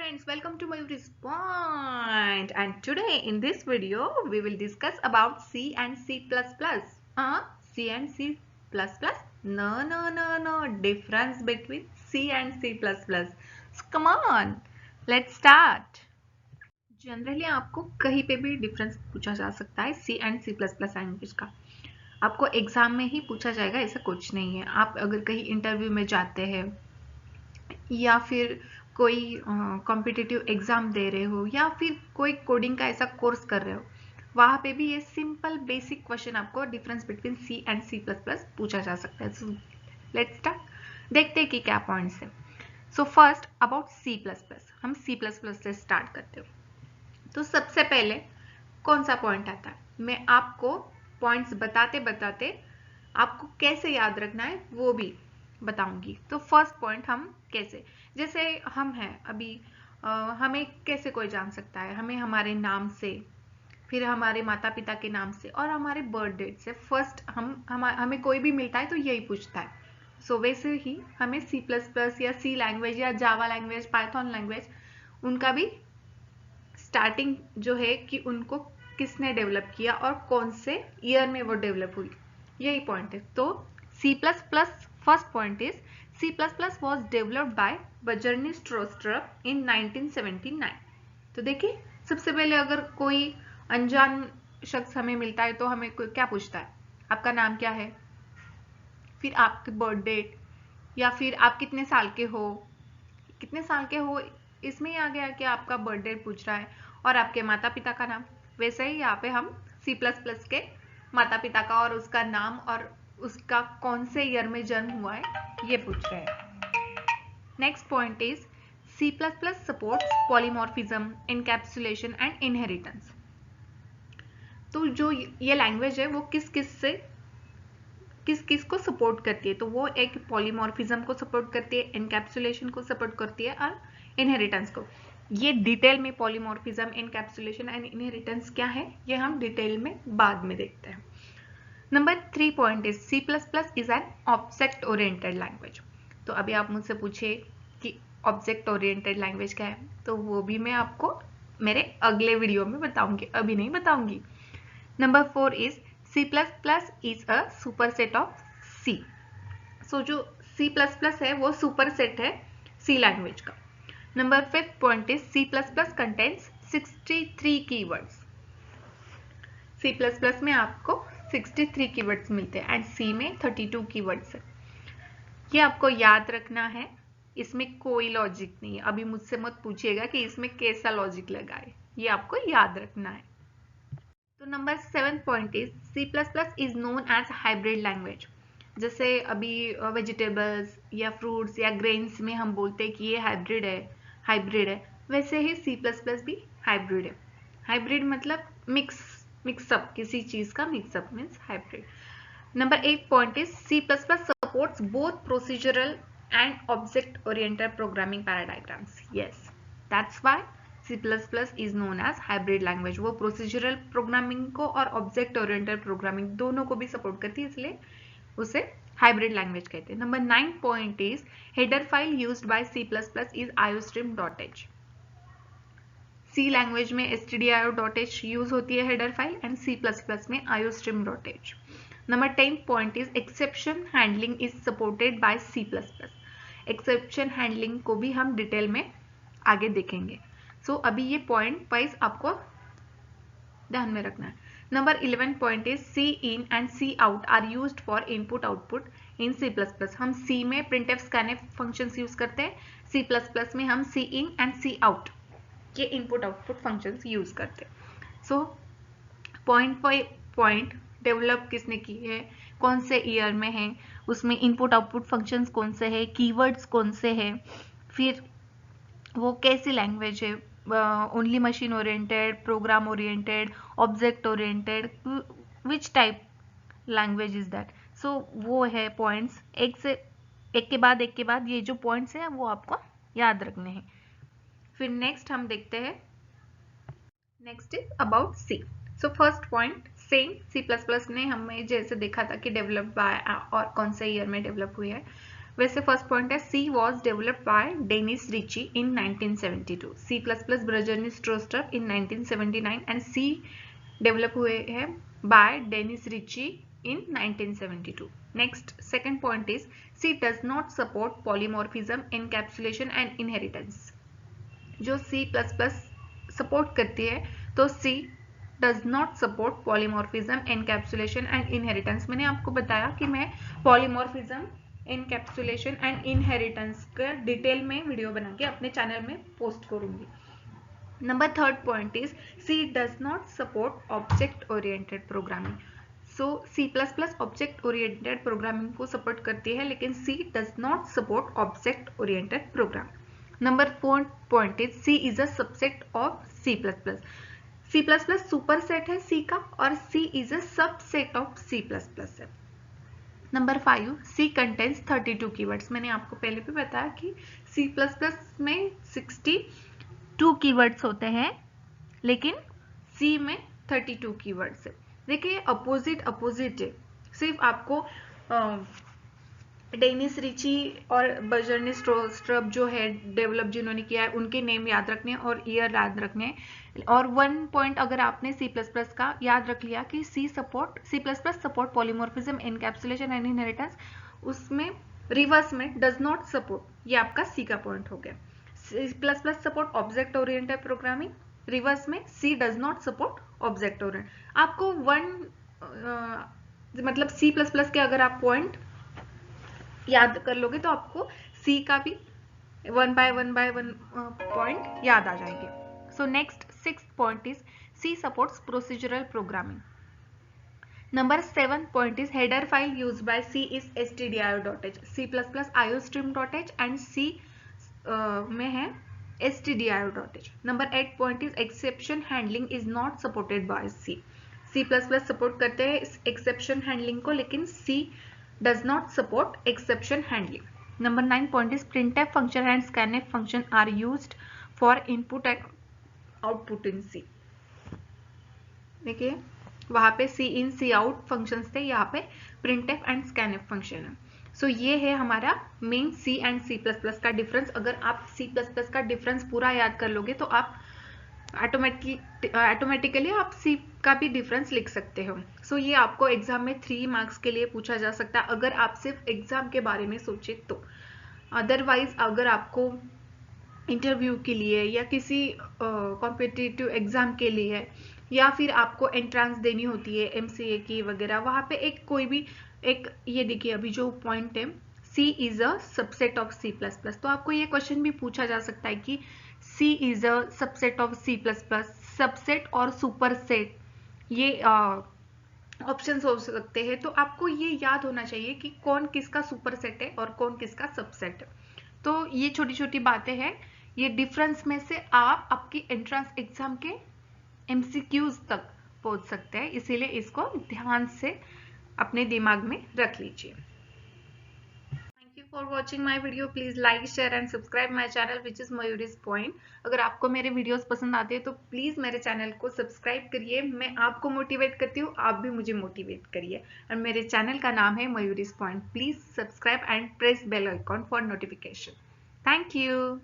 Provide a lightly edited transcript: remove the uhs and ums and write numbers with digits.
friends, welcome to Mayuri's Point, and today in this video we will discuss about C and C++. C and C++? No, difference between C and C++. So come on, let's start. Generally आपको कहीं पे भी difference पूछा जा सकता है C and C++ language का। आपको एग्जाम में ही पूछा जाएगा, ऐसा कुछ नहीं है। आप अगर कहीं इंटरव्यू में जाते हैं या फिर कोई कॉम्पिटिटिव एग्जाम दे रहे हो या फिर कोई कोडिंग का ऐसा कोर्स कर रहे हो, वहां पे भी ये सिंपल बेसिक क्वेश्चन आपको difference between C and C plus plus पूछा जा सकता है। सो लेट्स स्टार्ट, देखते हैं कि क्या पॉइंट्स है। So first about C plus plus, हम सी प्लस प्लस से स्टार्ट करते हो। तो सबसे पहले कौन सा पॉइंट आता है, मैं आपको पॉइंट्स बताते बताते आपको कैसे याद रखना है वो भी बताऊंगी। तो फर्स्ट पॉइंट, हम कैसे, जैसे हम हैं अभी, हमें कैसे कोई जान सकता है, हमें हमारे नाम से, फिर हमारे माता पिता के नाम से और हमारे बर्थ डेट से फर्स्ट हमें कोई भी मिलता है तो यही पूछता है। सो वैसे ही हमें सी प्लस प्लस या सी लैंग्वेज या जावा लैंग्वेज, पाइथन लैंग्वेज, उनका भी स्टार्टिंग जो है कि उनको किसने डेवलप किया और कौन से ईयर में वो डेवलप हुई, यही पॉइंट है। तो C++, first point is C++ was developed by Bjarne Strostrup in 1979। तो देखिए, सबसे पहले अगर कोई अनजान शख्स हमें मिलता है तो हमें क्या पूछता है, आपका नाम क्या है, फिर आपकी बर्थ डेट, या फिर आप कितने साल के हो, कितने साल के हो इसमें ही आ गया कि आपका बर्थ डेट पूछ रहा है, और आपके माता पिता का नाम। वैसे ही यहाँ पे हम C++ के माता पिता का और उसका नाम और उसका कौन से ईयर में जन्म हुआ है ये पूछ रहे हैं। Next point is C++ supports polymorphism, encapsulation and inheritance. तो जो ये लैंग्वेज है वो किस किस को सपोर्ट करती है, तो वो एक पॉलीमॉर्फिज्म को सपोर्ट करती है, एनकैप्सुलेशन को सपोर्ट करती है और इनहेरिटेंस को। ये डिटेल में पॉलीमॉर्फिज्म, एनकैप्सुलेशन एंड इनहेरिटेंस क्या है ये हम डिटेल में बाद में देखते हैं। Number 3 point is C++ is an object oriented language. तो अभी आप मुझसे पूछे कि ऑब्जेक्ट ओरिएंटेड लैंग्वेज क्या है, तो वो भी मैं आपको मेरे अगले वीडियो में बताऊंगी, अभी नहीं बताऊंगी। Number 4 is C++ is a superset of C। सो जो C++ है वो सुपरसेट है C लैंग्वेज का। Number 5 point is C++ contains 63 keywords. C++ में आपको 63 कीवर्ड्स मिलते हैं एंड C में 32 कीवर्ड्स है। ये आपको याद रखना है, इसमें कोई लॉजिक नहीं है। अभी मुझसे मत पूछिएगा कि इसमें कैसा लॉजिक लगा है, ये आपको याद रखना है। तो number 7 point is C++ is known as hybrid language. जैसे अभी वेजिटेबल्स या फ्रूट्स या ग्रेन्स में हम बोलते हैं कि ये हाइब्रिड है, वैसे ही C++ भी हाइब्रिड है। हाइब्रिड मतलब मिक्सअप, किसी चीज का mix up means hybrid. Number 8 point is C++ supports both procedural and object oriented programming paradigms. Yes, that's why C++ is known as hybrid language। वो प्रोसीजरल प्रोग्रामिंग को और ऑब्जेक्ट ओरिएंटेड प्रोग्रामिंग दोनों को भी सपोर्ट करती है, इसलिए उसे हाइब्रिड लैंग्वेज कहते हैं। Number 9 point is header file used by C++ is iostream.h। C language में stdio.h यूज होती है हेडर फाइल एंड C++ में iostream.h। Number 10 point is exception handling is supported by C++। Exception handling को भी हम detail में आगे देखेंगे। सो अभी ये पॉइंट वाइज आपको ध्यान में रखना है। Number 11 point is C in and C out are used for input output in C++। हम C में printf scanf फंक्शंस यूज करते हैं, C++ में हम C in and C out के इनपुट आउटपुट फंक्शंस यूज करते हैं। So point by point develop किसने की है, कौन से ईयर में है, उसमें इनपुट आउटपुट फंक्शंस कौन से है, कीवर्ड्स कौन से है, फिर वो कैसी लैंग्वेज है, only machine oriented, program oriented, object oriented, which type language is that. So वो है पॉइंट्स, एक के बाद ये जो पॉइंट्स हैं वो आपको याद रखने हैं। फिर नेक्स्ट हम देखते हैं, next is about C. So first point same C++ ने हमें जैसे देखा था कि डेवलप बाय और कौन से ईयर में डेवलप हुई है, वैसे फर्स्ट पॉइंट है C was developed by Dennis Ritchie in 1972, C plus plus Bjarne Stroustrup in 1979 and C develop हुए हैं by Dennis Ritchie in 1972. Next, second point is C does not support polymorphism, encapsulation and inheritance. जो C++ support करती है तो C does not support polymorphism, encapsulation and inheritance. मैंने आपको बताया कि मैं polymorphism, encapsulation and inheritance का डिटेल में वीडियो बना के अपने चैनल में पोस्ट करूंगी. Number third point is C does not support object oriented programming. So C++ object oriented programming को सपोर्ट करती है लेकिन C does not support object oriented program. Number 4 point is C is a subset of C++. C++ super set है C का और C is a subset of C++ है. Number 5 C contains 32 keywords. मैंने आपको पहले भी बताया कि C++ में 62 कीवर्ड्स होते हैं लेकिन C में 32 कीवर्ड्स है. देखिए अपोजिट है. सिर्फ आपको डेनिस रिची और बर्जर्नी स्ट्रोस्ट्रप जो है डेवलप जिन्होंने किया है उनके नेम याद रखने और ईयर याद रखने. और वन पॉइंट अगर आपने C++ का याद रख लिया कि C++ support polymorphism, encapsulation and inheritance, उसमें रिवर्स में डज नॉट सपोर्ट, ये आपका C का पॉइंट हो गया. C++ support object oriented programming, reverse में C does not support object oriented. आपको मतलब C++ के अगर आप पॉइंट याद कर लोगे तो आपको C का भी 1 by 1 पॉइंट याद आ जाएंगे. So next 6th point is C supports procedural programming. Number 7 point is header file used by C is stdio.h, C++ iostream.h and C में है stdio.h. Number 8 point is exception handling is not supported by C. C++ support करते हैं exception handling को लेकिन C does not support exception handling. Number 9 point is printf function and scanf function are used for input and output in C. देखिए वहां पे C in C out functions थे, यहाँ पे printf and scanf function है. सो ये है हमारा मेन C and C++ का डिफरेंस. अगर आप C++ का डिफरेंस पूरा याद कर लोगे तो आप ऑटोमेटिकली आप C का भी डिफरेंस लिख सकते हो. सो ये आपको एग्जाम में 3 मार्क्स के लिए पूछा जा सकता है अगर आप सिर्फ एग्जाम के बारे में सोचे तो. अदरवाइज अगर आपको इंटरव्यू के लिए या किसी कॉम्पिटिटिव एग्जाम के लिए या फिर आपको एंट्रेंस देनी होती है MCA की वगैरह, वहां पे एक कोई भी एक ये देखिए अभी जो पॉइंट है C is a subset of C++, तो आपको ये क्वेश्चन भी पूछा जा सकता है कि C is a subset of C++. Subset और सुपरसेट ये ऑप्शंस हो सकते हैं, तो आपको ये याद होना चाहिए कि कौन किसका सुपरसेट है और कौन किसका सबसेट है. तो ये छोटी छोटी बातें हैं, ये डिफरेंस में से आप आपकी एंट्रेंस एग्जाम के MCQs तक पहुंच सकते हैं, इसीलिए इसको ध्यान से अपने दिमाग में रख लीजिए. Thank you for watching my video. Please like, share and subscribe my channel which is Mayuri's point. अगर आपको मेरे वीडियोस पसंद आते हैं तो प्लीज मेरे चैनल को सब्सक्राइब करिए. मैं आपको मोटिवेट करती हूँ, आप भी मुझे मोटिवेट करिए. और मेरे चैनल का नाम है Mayuri's point. Please subscribe and press bell icon for notification. Thank you.